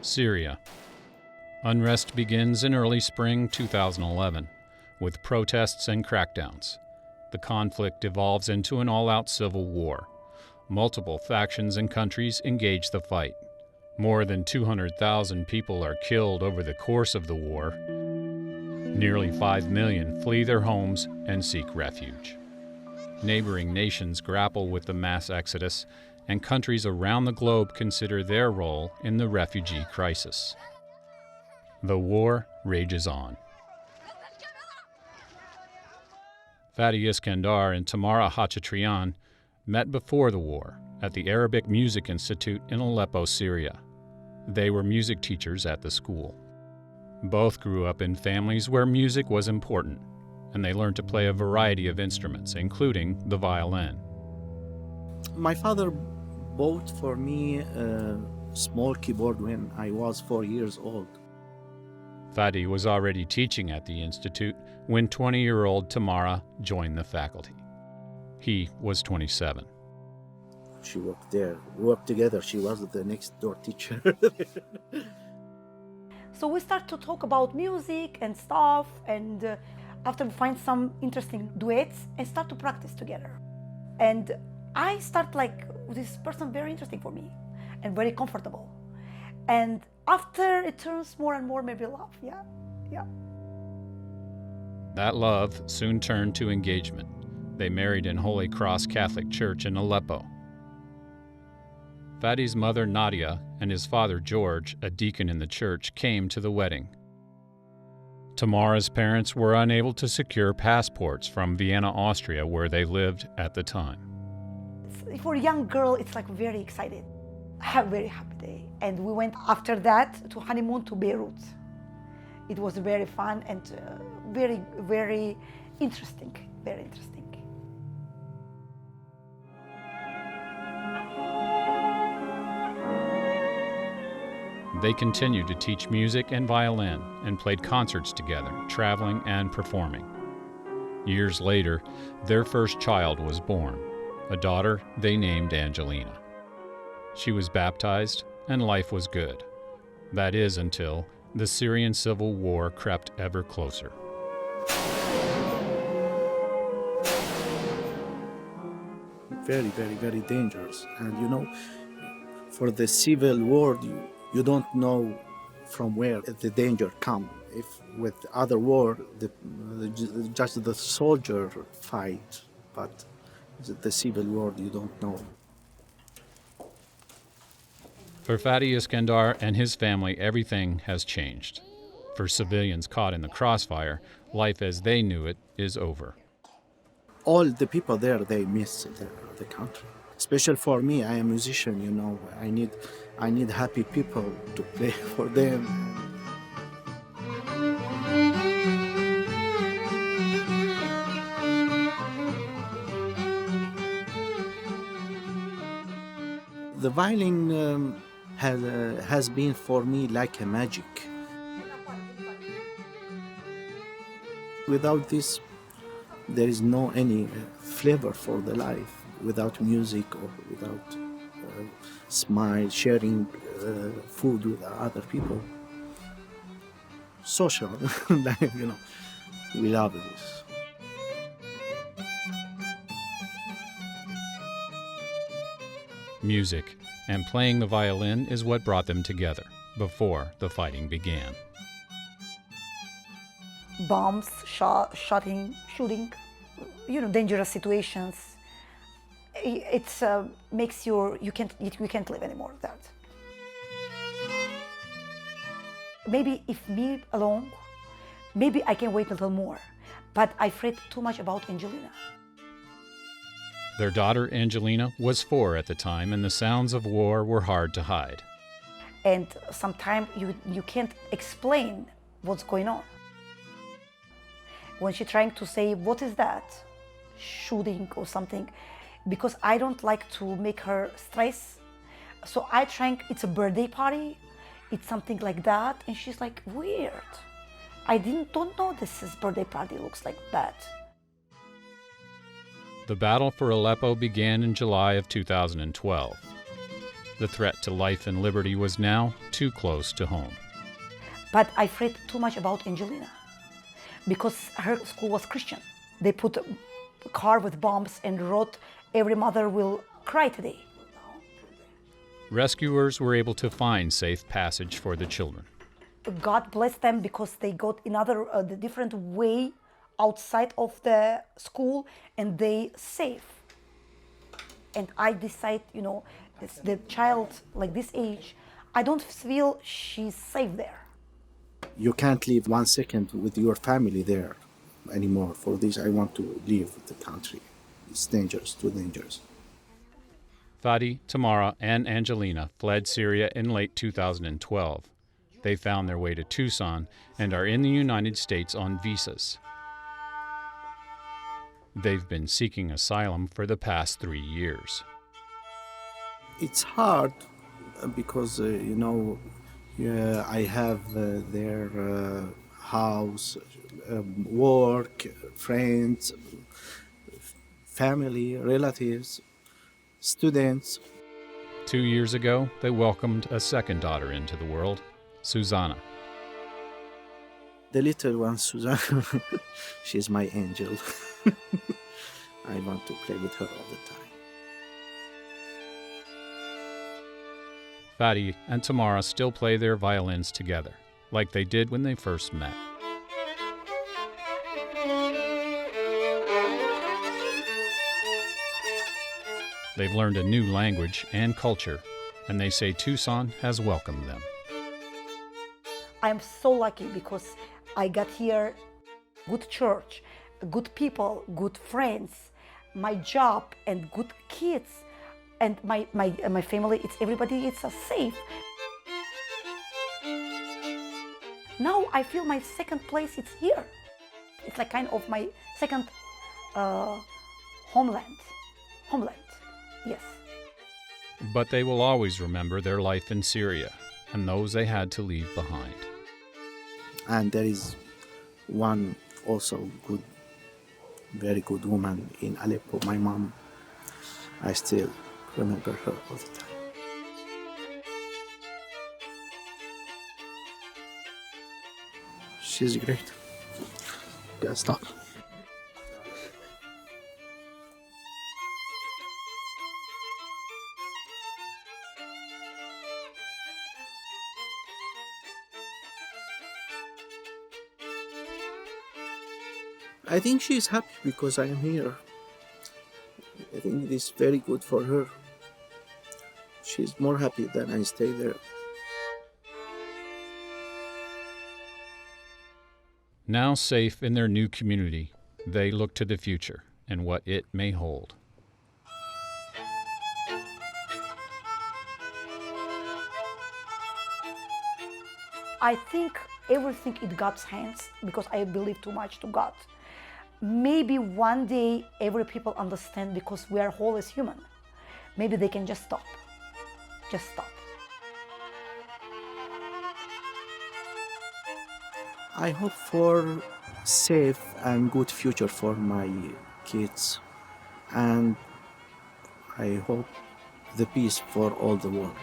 Syria. Unrest begins in early spring 2011, with protests and crackdowns. The conflict evolves into an all-out civil war. Multiple factions and countries engage the fight. More than 200,000 people are killed over the course of the war. Nearly 5 million flee their homes and seek refuge. Neighboring nations grapple with the mass exodus, and countries around the globe consider their role in the refugee crisis. The war rages on. Fadi Iskandar and Tamara met before the war at the Arabic Music Institute in Aleppo, Syria. They were music teachers at the school. Both grew up in families where music was important, and they learned to play a variety of instruments, including the violin. My father bought for me a small keyboard when I was 4 years old. Fadi was already teaching at the institute when 20-year-old Tamara joined the faculty. He was 27. She worked there. We worked together. She was the next door teacher. So we start to talk about music and stuff, and after we find some interesting duets and start to practice together. And I start like, this person very interesting for me and very comfortable. And after it turns more and more maybe love, yeah. That love soon turned to engagement. They married in Holy Cross Catholic Church in Aleppo. Fadi's mother, Nadia, and his father, George, a deacon in the church, came to the wedding. Tamara's parents were unable to secure passports from Vienna, Austria, where they lived at the time. For a young girl, it's like very excited. A very happy day. And we went after that to honeymoon to Beirut. It was very fun and very, very interesting, very interesting. They continued to teach music and violin and played concerts together, traveling and performing. Years later, their first child was born, a daughter they named Angelina. She was baptized and life was good. That is until the Syrian civil war crept ever closer. Very, very, very dangerous. And you know, for the civil war, you don't know from where the danger comes. If with other war, just the soldier fight, but the civil war, you don't know. For Fadi Iskandar and his family, everything has changed. For civilians caught in the crossfire, life as they knew it is over. All the people there, they miss the country. Especially for me, I am a musician, you know. I need happy people to play for them. The violin has been for me like a magic. Without this, there is no any flavor for the life. Without music or without smile, sharing food with other people. Social, you know, we love this. Music and playing the violin is what brought them together before the fighting began. Bombs, shooting, you know, dangerous situations. It makes you can't live anymore with that. Maybe if me alone, maybe I can wait a little more, but I fret too much about Angelina. Their daughter Angelina was 4 at the time, and the sounds of war were hard to hide. And sometimes you can't explain what's going on. When she's trying to say, what is that? Shooting or something. Because I don't like to make her stress. So I think it's a birthday party. It's something like that. And she's like, weird. I don't know this is birthday party looks like that. The battle for Aleppo began in July of 2012. The threat to life and liberty was now too close to home. But I afraid too much about Angelina because her school was Christian. They put a car with bombs and wrote, "Every mother will cry today." Rescuers were able to find safe passage for the children. God bless them because they got another the different way outside of the school and they safe. And I decide, it's the child like this age, I don't feel she's safe there. You can't live 1 second with your family there anymore. For this, I want to leave the country. It's dangerous, too dangerous. Fadi, Tamara, and Angelina fled Syria in late 2012. They found their way to Tucson and are in the United States on visas. They've been seeking asylum for the past 3 years. It's hard because, I have their house, work, friends, family, relatives, students. 2 years ago, they welcomed a second daughter into the world, Susanna. The little one, Susanna, she's my angel. I want to play with her all the time. Fadi and Tamara still play their violins together, like they did when they first met. They've learned a new language and culture, and they say Tucson has welcomed them. I'm so lucky because I got here good church, good people, good friends, my job and good kids. And my family, it's everybody, it's safe. Now I feel my second place, it's here. It's like kind of my second homeland, yes. But they will always remember their life in Syria and those they had to leave behind. And there is one also good, very good woman in Aleppo, my mom. I still remember her all the time. She's great. Gotta stop. I think she's happy because I am here. I think it is very good for her. She's more happy than I stay there. Now safe in their new community, they look to the future and what it may hold. I think everything in God's hands because I believe too much to God. Maybe one day every people understand because we are whole as human. Maybe they can just stop. Just stop. I hope for safe and good future for my kids, and I hope the peace for all the world.